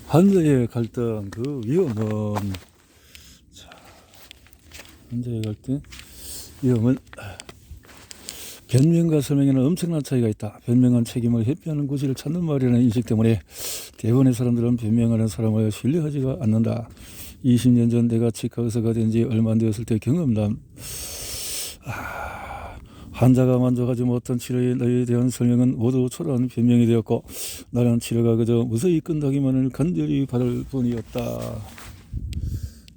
환자의 갈등 그 위험은 환자의 갈등 위험은 변명과 설명에는 엄청난 차이가 있다. 변명한 책임을 회피하는 구실을 찾는 말이라는 인식 때문에 대부분의 사람들은 변명하는 사람을 신뢰하지가 않는다. 20년 전 내가 치과 의사가 된 지 얼마 안 되었을 때 경험담. 환자가 만족하지 못한 치료에 대한 설명은 모두 초라한 변명이 되었고 나는 치료가 그저 무사히 끝나기만을 간절히 바랄 뿐이었다.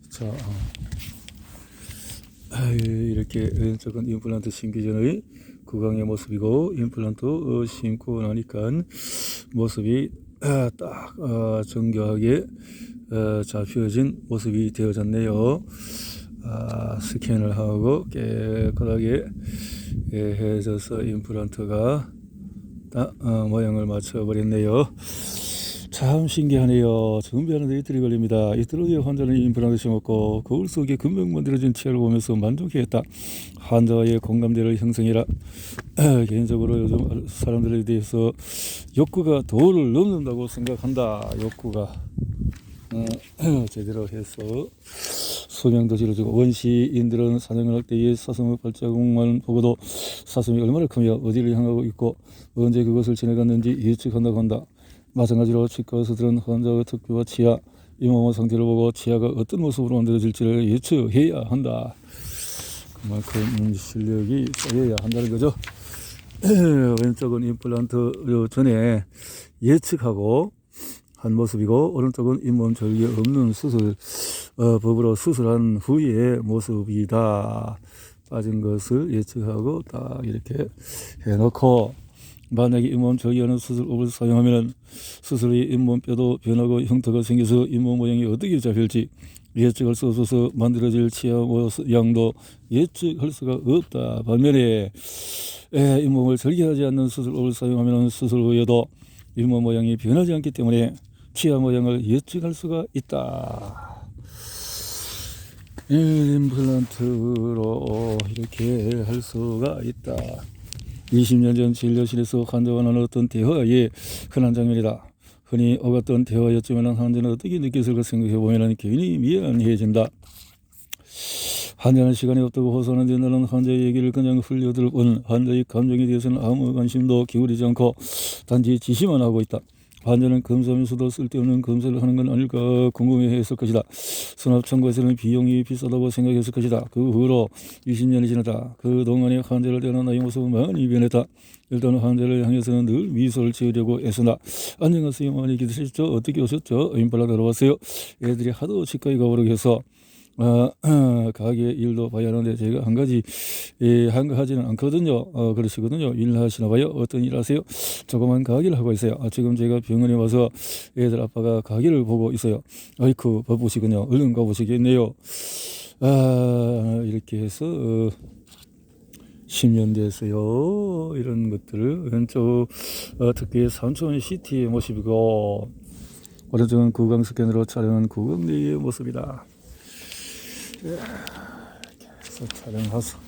자, 이렇게 왼쪽은 임플란트 심기 전의 구강의 모습이고 임플란트 심고 나니까 모습이 딱 정교하게 잡혀진 모습이 되어졌네요. 스캔을 하고 깨끗하게 해져서 임플란트가 모양을 맞춰버렸네요. 참 신기하네요. 준비하는데 이틀이 걸립니다. 이틀 후에 환자는 임플란트 심었고 거울 속에 금방 만들어진 치아를 보면서 만족해했다. 환자와의 공감대를 형성해라. 개인적으로 요즘 사람들에 대해서 욕구가 도를 넘는다고 생각한다. 욕구가 제대로 해서 소명도 지르주고 원시인들은 사냥을 할 때의 사슴의 발자국만 보고도 사슴이 얼마나 크며 어디를 향하고 있고 언제 그것을 지나갔는지 예측한다고 한다. 마찬가지로 치과 의사들은 환자의 특기와 치아, 잇몸의 상태를 보고 치아가 어떤 모습으로 만들어질지를 예측해야 한다. 그만큼 실력이 쌓여야 한다는 거죠. 왼쪽은 임플란트 전에 예측하고 한 모습이고 오른쪽은 잇몸 절개 없는 수술 법으로 수술한 후의 모습이다. 빠진 것을 예측하고 딱 이렇게 해놓고 만약에 잇몸 절개하는 수술법을 사용하면 수술 후 잇몸뼈도 변하고 형태가 생겨서 잇몸 모양이 어떻게 잡힐지 예측할 수 없어서 만들어질 치아 모양도 예측할 수가 없다. 반면에 잇몸을 절개하지 않는 수술법을 사용하면 수술 후에도 잇몸 모양이 변하지 않기 때문에 치아 모양을 예측할 수가 있다. 임플란트로 이렇게 할 수가 있다. 20년 전 진료실에서 환자와 나눴던 대화의 흔한 장면이다. 흔히 오갔던 대화였지만 환자는 어떻게 느꼈을까 생각해보면 괜히 미안해진다. 환자는 시간이 없다고 호소하는데 나는 환자의 얘기를 그냥 흘려들 뿐 환자의 감정에 대해서는 아무 관심도 기울이지 않고 단지 지시만 하고 있다. 환자는 검사하면서도 쓸데없는 검사를 하는 건 아닐까 궁금해했을 것이다. 수납청구에서는 비용이 비싸다고 생각했을 것이다. 그 후로 20년이 지났다. 그동안에 환자를 대하는 나의 모습은 많이 변했다. 일단 환자를 향해서는 늘 미소를 지으려고 애쓴다. 안녕하세요. 많이 기다리셨죠? 어떻게 오셨죠? 임플란트 하러 왔어요. 애들이 하도 치과에 가보려고 해서 가게 일도 봐야 하는데 제가 한 가지 한가하지는 않거든요. 그러시거든요. 일 하시나 봐요. 어떤 일 하세요? 조그만 가게를 하고 있어요. 지금 제가 병원에 와서 애들 아빠가 가게를 보고 있어요. 아이쿠 바쁘시군요. 얼른 가보시겠네요. 이렇게 해서 10년 됐어요. 이런 것들을 왼쪽 특히 삼촌 시티의 모습이고 오른쪽은 구강 스캔으로 촬영한 구강 내의 모습이다. 이렇게 해서 촬영해서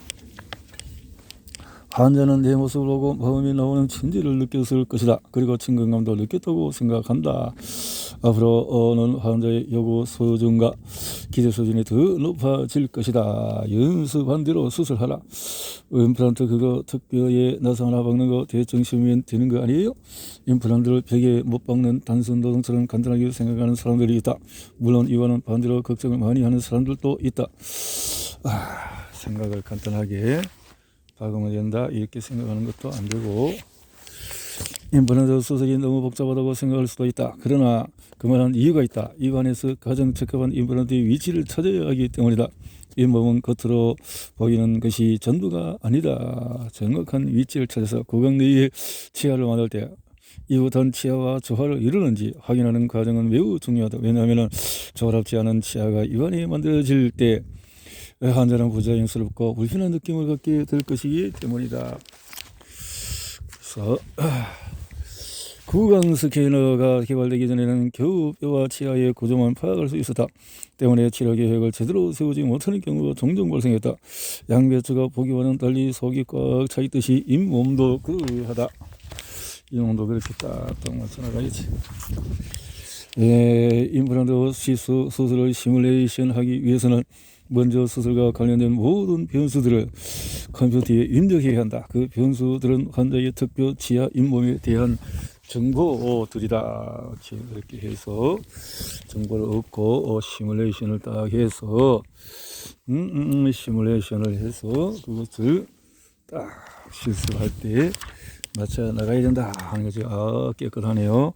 환자는 내 모습을 보고 마음이 나오는 친절을 느꼈을 것이다. 그리고 친근감도 느꼈다고 생각한다. 앞으로는 환자의 요구 수준과 기대 수준이 더 높아질 것이다. 연습한 대로 수술하라. 임플란트 그거 특별히 나사 하나 박는 거 대충 심으면 되는 거 아니에요? 임플란트를 벽에 못 박는 단순 노동처럼 간단하게 생각하는 사람들이 있다. 물론 이와는 반대로 걱정을 많이 하는 사람들도 있다. 생각을 간단하게 박으면 된다 이렇게 생각하는 것도 안 되고 임플란트 수술이 너무 복잡하다고 생각할 수도 있다. 그러나 그만한 이유가 있다. 입안에서 가장 적합한 임플란트의 위치를 찾아야 하기 때문이다. 잇몸은 겉으로 보이는 것이 전부가 아니다. 정확한 위치를 찾아서 구강 내의 치아를 만들 때 이웃한 치아와 조화를 이루는지 확인하는 과정은 매우 중요하다. 왜냐하면 조화롭지 않은 치아가 입안에 만들어질 때 환자는 부자연스럽고 불편한 느낌을 갖게 될 것이기 때문이다. 그래서 구강 스캐너가 개발되기 전에는 겨우 뼈와 치아의 구조만 파악할 수 있었다. 때문에 치료 계획을 제대로 세우지 못하는 경우가 종종 발생했다. 양배추가 보기와는 달리 속이 꽉 차 있듯이 잇몸도 그러하다. 잇몸도 그렇게 딱딱 맞춰 나가야지. 임플란트 시술 수술을 시뮬레이션 하기 위해서는 먼저 수술과 관련된 모든 변수들을 컴퓨터에 입력해야 한다. 그 변수들은 환자의 특별 치아 잇몸에 대한 정보들이다. 이렇게 해서 정보를 얻고 시뮬레이션을 딱 해서 시뮬레이션을 해서 그것을 딱 실습할 때 맞춰 나가야 된다 하는 거죠. 아, 깨끗하네요.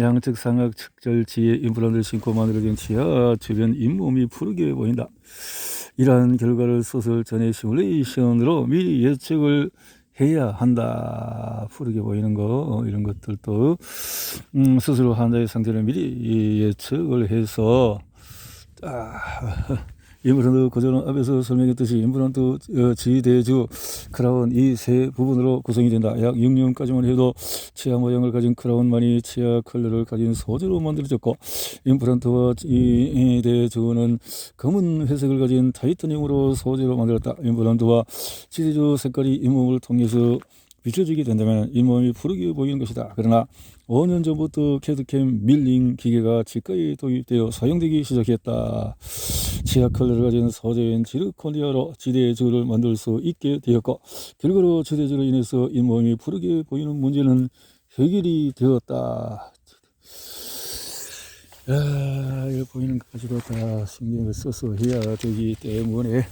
양측 상악 측절치에 임플란트를 신고 만들어진 치아 주변 잇몸이 푸르게 보인다. 이러한 결과를 수술 전에 시뮬레이션으로 미리 예측을 해야 한다. 푸르게 보이는 거 이런 것들도 수술 후 환자의 상태를 미리 예측을 해서 임플란트 구조는 앞에서 설명했듯이 임플란트 지대주 크라운 이 세 부분으로 구성이 된다. 약 6년까지만 해도 치아 모양을 가진 크라운만이 치아 컬러를 가진 소재로 만들어졌고 임플란트와 지대주는 검은 회색을 가진 타이타늄으로 소재로 만들었다. 임플란트와 지대주 색깔이 잇몸을 통해서 비춰지게 된다면 잇몸이 푸르게 보이는 것이다. 그러나 5년 전부터 캐드캠 밀링 기계가 치과에 도입되어 사용되기 시작했다. 치아 컬러를 가진 소재인 지르코니아로 지대주를 만들 수 있게 되었고 결과로 지대주로 인해서 잇몸이 푸르게 보이는 문제는 해결이 되었다. 이거 보이는 것까지도 다 신경을 써서 해야 되기 때문에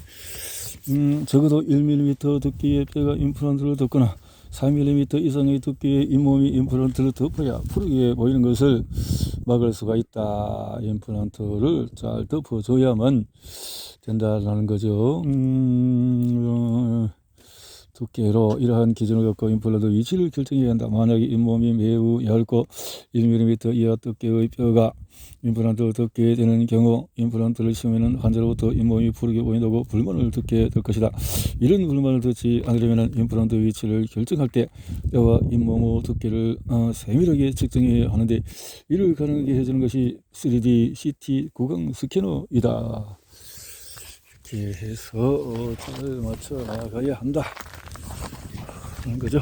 적어도 1mm 두께의 뼈가 임플란트를 덮거나 4mm 이상의 두께의 잇몸이 임플란트를 덮어야 푸르게 보이는 것을 막을 수가 있다. 임플란트를 잘 덮어줘야만 된다는 거죠. 두께로 이러한 기준을 갖고 임플란트 위치를 결정해야 한다. 만약에 잇몸이 매우 얇고 1mm 이하 두께의 뼈가 임플란트를 덮게 되는 경우 임플란트를 심으면 환자로부터 잇몸이 푸르게 보인다고 불만을 듣게 될 것이다. 이런 불만을 듣지 않으려면 임플란트 위치를 결정할 때 뼈와 잇몸의 두께를 세밀하게 측정해야 하는데 이를 가능하게 해주는 것이 3D CT 구강 스캐너이다. 이렇게 해서 잘 맞춰 나가야 한다 하는 거죠.